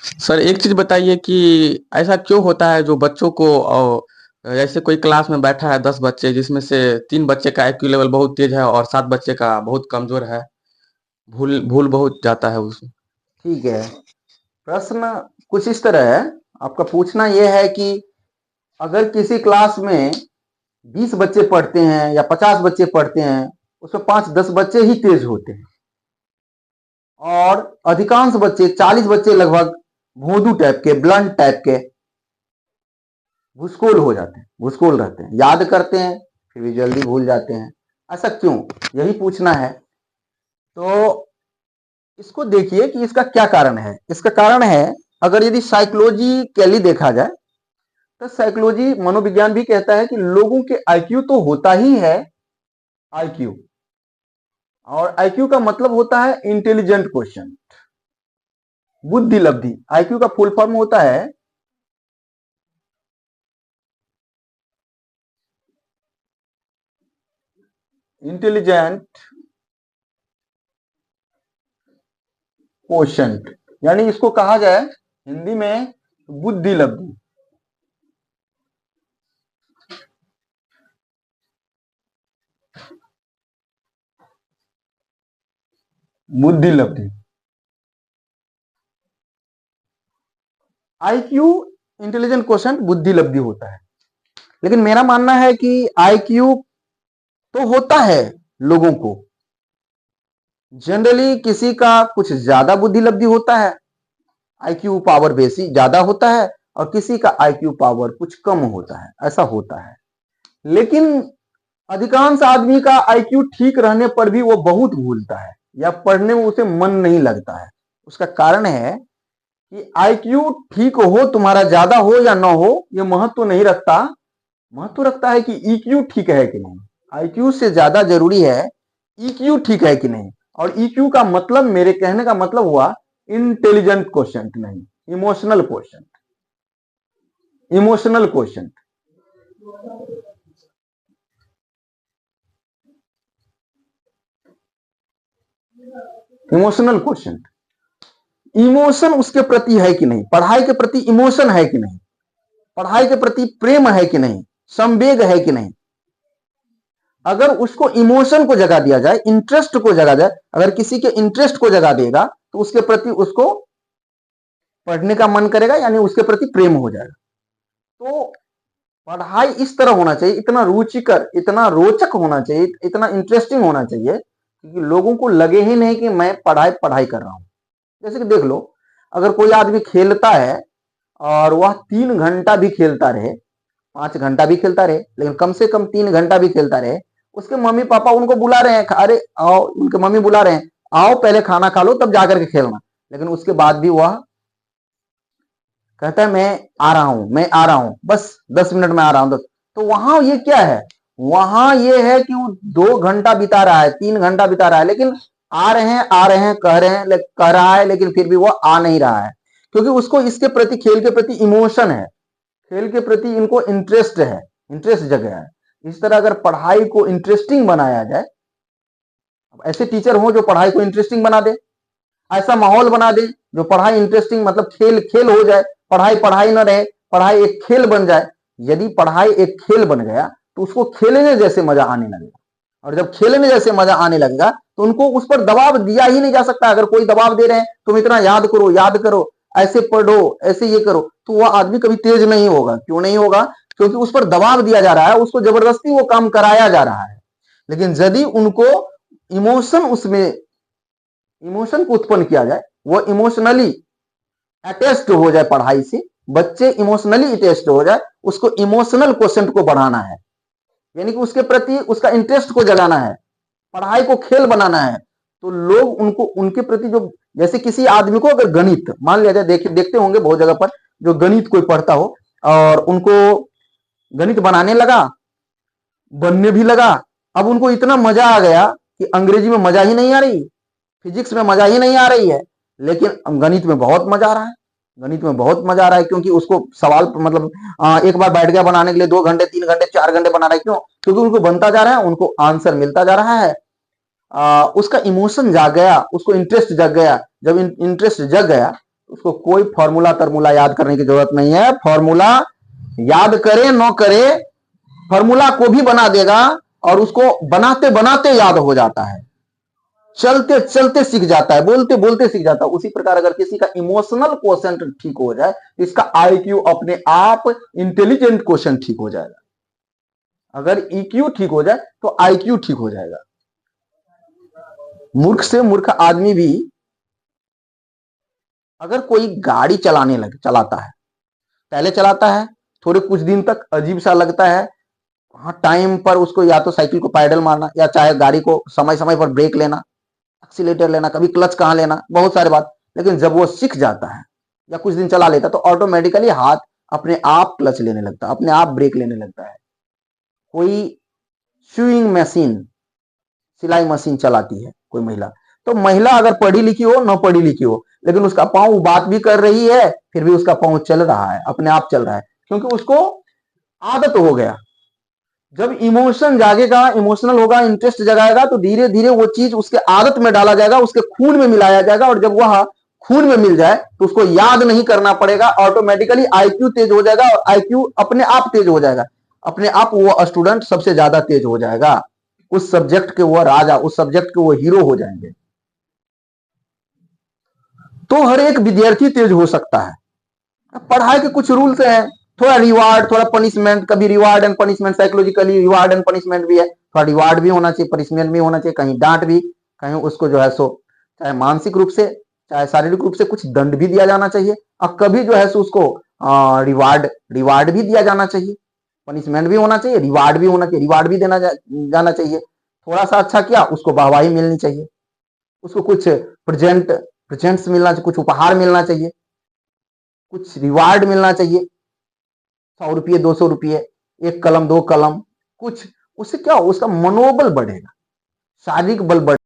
Sir एक चीज बताइए कि ऐसा क्यों होता है जो बच्चों को जैसे कोई क्लास में बैठा है 10 बच्चे जिसमें से 3 बच्चे का IQ लेवल बहुत तेज है और 7 बच्चे का बहुत कमजोर है। भूल भूल बहुत जाता है उसमें। ठीक है, प्रश्न कुछ इस तरह है। आपका पूछना यह है कि अगर किसी क्लास में 20 बच्चे पढ़ते हैं या 50 बच्चे पढ़ते हैं, उसमें 5-10 बच्चे ही तेज होते हैं और अधिकांश बच्चे 40 बच्चे लगभग भोंदू टाइप के, ब्लंट टाइप के, भूसकोल हो जाते हैं, भूसकोल रहते हैं, याद करते हैं फिर भी जल्दी भूल जाते हैं। ऐसा क्यों, यही पूछना है। तो इसको देखिए कि इसका क्या कारण है। इसका कारण है, अगर यदि साइकोलॉजिकली देखा जाए तो साइकोलॉजी मनोविज्ञान भी कहता है कि लोगों के आईक्यू तो होता ही है आईक्यू, और आईक्यू का मतलब होता है इंटेलिजेंट क्वेश्चन, बुद्धि लब्धि। आईक्यू का फुल फॉर्म होता है इंटेलिजेंट क्वोशंट, यानी इसको कहा जाए हिंदी में बुद्धि लब्धि। बुद्धि लब्धि, आईक्यू इंटेलिजेंट क्वोशंट बुद्धि लब्धि होता है। लेकिन मेरा मानना है कि आईक्यू तो होता है लोगों को, जनरली किसी का कुछ ज्यादा बुद्धि लब्धि होता है, आईक्यू पावर बेसी ज्यादा होता है, और किसी का आईक्यू पावर कुछ कम होता है, ऐसा होता है। लेकिन अधिकांश आदमी का आईक्यू ठीक रहने पर भी वो बहुत भूलता है या पढ़ने में उसे मन नहीं लगता है। उसका कारण है कि आईक्यू ठीक हो, तुम्हारा ज्यादा हो या ना हो, ये महत्व नहीं रखता। महत्व रखता है कि ईक्यू ठीक है कि नहीं। आईक्यू से ज्यादा जरूरी है ईक्यू ठीक है कि नहीं। और ईक्यू का मतलब, मेरे कहने का मतलब हुआ इंटेलिजेंट क्वेश्चन नहीं, emotional question. Emotional question, emotional question. Emotion उसके प्रति है कि नहीं, पढ़ाई के प्रति इमोशन है कि नहीं, पढ़ाई के प्रति प्रेम है कि नहीं, संवेग है कि नहीं। अगर उसको इमोशन को जगा दिया जाए, इंटरेस्ट को जगा जाए, अगर किसी के इंटरेस्ट को जगा देगा तो उसके प्रति उसको पढ़ने का मन करेगा, यानी उसके प्रति प्रेम हो जाएगा। तो पढ़ाई इस तरह होना चाहिए, इतना रुचिकर, इतना रोचक होना चाहिए, इतना इंटरेस्टिंग होना चाहिए कि लोगों को लगे ही नहीं कि मैं पढ़ाई पढ़ाई कर रहा हूं। जैसे कि देख लो, अगर कोई आदमी खेलता है और वह 3 घंटा भी खेलता रहे, 5 घंटा भी खेलता रहे, लेकिन कम से कम 3 घंटा भी खेलता रहे, उसके मम्मी पापा उनको बुला रहे हैं, अरे आओ, उनके मम्मी बुला रहे हैं, आओ पहले खाना खा लो तब जाकर के खेलना, लेकिन उसके बाद भी वह कहता है मैं आ रहा हूं, मैं आ रहा हूं, बस 10 मिनट में आ रहा हूं। तो वहां ये क्या है, वहां ये है कि वो 2 घंटा बिता रहा है, 3 घंटा बिता रहा है, लेकिन आ रहे हैं, आ रहे हैं, कह रहे हैं, कह रहा है, लेकिन फिर भी वो आ नहीं रहा है, क्योंकि उसको इसके प्रति, खेल के प्रति इमोशन है, खेल के प्रति इनको इंटरेस्ट है, इंटरेस्ट जगह है। इस तरह अगर पढ़ाई को इंटरेस्टिंग बनाया जाए, ऐसे टीचर हो जो पढ़ाई को इंटरेस्टिंग बना दे, ऐसा माहौल बना दे जो पढ़ाई इंटरेस्टिंग, मतलब खेल खेल हो जाए, पढ़ाई पढ़ाई ना रहे, पढ़ाई एक खेल बन जाए। यदि पढ़ाई एक खेल बन गया तो उसको खेलने जैसे मजा आने लगेगा, और जब खेलने जैसे मजा आने लगेगा तो उनको उस पर दबाव दिया ही नहीं जा सकता। अगर कोई दबाव दे रहे हैं तुम इतना याद करो, याद करो, ऐसे पढ़ो, ऐसे ये करो, तो वह आदमी कभी तेज नहीं होगा। क्यों नहीं होगा? क्योंकि उस पर दबाव दिया जा रहा है, उसको जबरदस्ती वो काम कराया जा रहा है। लेकिन यदि उनको इमोशन, उसमें इमोशन को उत्पन्न किया जाए, वो इमोशनली अटैच्ड हो जाए पढ़ाई से, बच्चे इमोशनली अटैच्ड हो जाए, उसको इमोशनल क्वेश्चन को बढ़ाना है, यानी कि उसके प्रति उसका इंटरेस्ट को जगाना है, पढ़ाई को खेल बनाना है। तो लोग उनको, उनके प्रति जो, जैसे किसी आदमी को अगर गणित मान लिया जाए, देखते होंगे बहुत जगह पर जो गणित कोई पढ़ता हो और उनको गणित बनाने लगा, बनने भी लगा, अब उनको इतना मजा आ गया कि अंग्रेजी में मजा ही नहीं आ रही, फिजिक्स में मजा ही नहीं आ रही है, लेकिन गणित में बहुत मजा आ रहा है। गणित में बहुत मजा आ रहा है क्योंकि उसको सवाल, मतलब एक बार बैठ गया बनाने के लिए 2 घंटे, 3 घंटे, 4 घंटे बना रहा है। क्यों? क्योंकि उनको बनता जा रहा है, उनको आंसर मिलता जा रहा है। उसका इमोशन जाग गया, उसको इंटरेस्ट जग गया। जब इंटरेस्ट जग गया उसको कोई फॉर्मूला तरमूला याद करने की जरूरत नहीं है। फॉर्मूला याद करे न करे, फॉर्मूला को भी बना देगा और उसको बनाते बनाते याद हो जाता है, चलते चलते सीख जाता है, बोलते बोलते सीख जाता है। उसी प्रकार अगर किसी का इमोशनल क्वोशेंट ठीक हो जाए तो इसका आईक्यू अपने आप इंटेलिजेंट क्वोशेंट ठीक हो जाएगा। अगर ईक्यू ठीक हो जाए तो आईक्यू ठीक हो जाएगा। मूर्ख से मूर्ख आदमी भी अगर कोई गाड़ी चलाता है, पहले चलाता है, थोड़े कुछ दिन तक अजीब सा लगता है, हाँ टाइम पर उसको या तो साइकिल को पैडल मारना या चाहे गाड़ी को समय समय पर ब्रेक लेना, एक्सीलेटर लेना, कभी क्लच कहाँ लेना, बहुत सारे बात। लेकिन जब वो सीख जाता है या कुछ दिन चला लेता तो ऑटोमेटिकली हाथ अपने आप क्लच लेने लगता है, अपने आप ब्रेक लेने लगता है। कोई स्विंग मशीन, सिलाई मशीन चलाती है कोई महिला, तो महिला अगर पढ़ी लिखी हो न पढ़ी लिखी हो, लेकिन उसका पांव बात भी कर रही है, फिर भी उसका पांव चल रहा है, अपने आप चल रहा है, क्योंकि उसको आदत हो गया। जब इमोशन जागेगा, इमोशनल होगा, इंटरेस्ट जगाएगा, तो धीरे धीरे वो चीज उसके आदत में डाला जाएगा, उसके खून में मिलाया जाएगा, और जब वह खून में मिल जाए तो उसको याद नहीं करना पड़ेगा, ऑटोमेटिकली आईक्यू तेज हो जाएगा और आईक्यू अपने आप तेज हो जाएगा। अपने आप वो स्टूडेंट सबसे ज्यादा तेज हो जाएगा, उस सब्जेक्ट के वो राजा, उस सब्जेक्ट के वो हीरो हो जाएंगे। तो हर एक विद्यार्थी तेज हो सकता है। पढ़ाई के कुछ रूल्स हैं, थोड़ा रिवार्ड, थोड़ा पनिशमेंट, कभी reward and punishment, psychologically reward and punishment भी है, थोड़ा रिवार्ड भी होना चाहिए, पनिशमेंट भी होना चाहिए, कहीं डांट भी, कहीं उसको जो है सो चाहे मानसिक रूप से चाहे शारीरिक रूप से कुछ दंड भी दिया जाना चाहिए, और कभी जो है सो उसको रिवार्ड भी दिया जाना चाहिए, पनिशमेंट भी होना चाहिए, रिवार्ड भी होना चाहिए, रिवार्ड भी देना जाना चाहिए। थोड़ा सा अच्छा किया उसको वाहवाही मिलनी चाहिए, उसको कुछ प्रेजेंट्स मिलना चाहिए, कुछ उपहार मिलना चाहिए, कुछ रिवार्ड मिलना चाहिए, 100 रुपये 200 रुपये, एक कलम 2 कलम, कुछ। उससे क्या हो, उसका मनोबल बढ़ेगा, शारीरिक बल बढ़ेगा।